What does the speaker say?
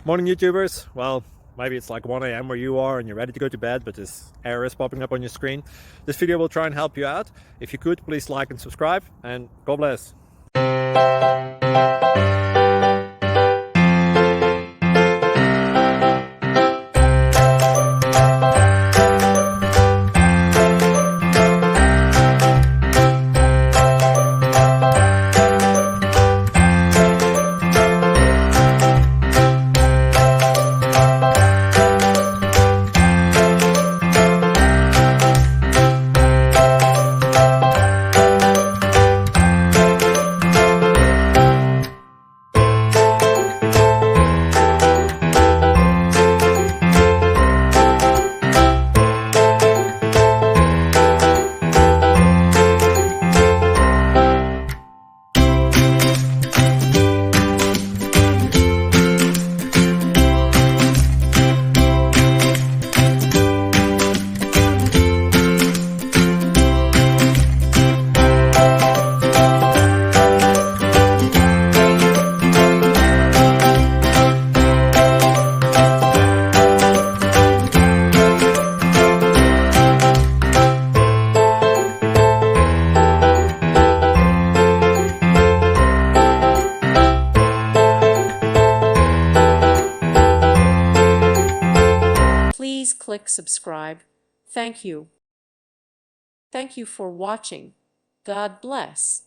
Morning YouTubers. Well, maybe it's like 1 a.m. where you are and you're ready to go to bed, but this error is popping up on your screen. This video will try and help you out. If you could, please like and subscribe, and God bless. Please click subscribe. Thank you. Thank you for watching. God bless.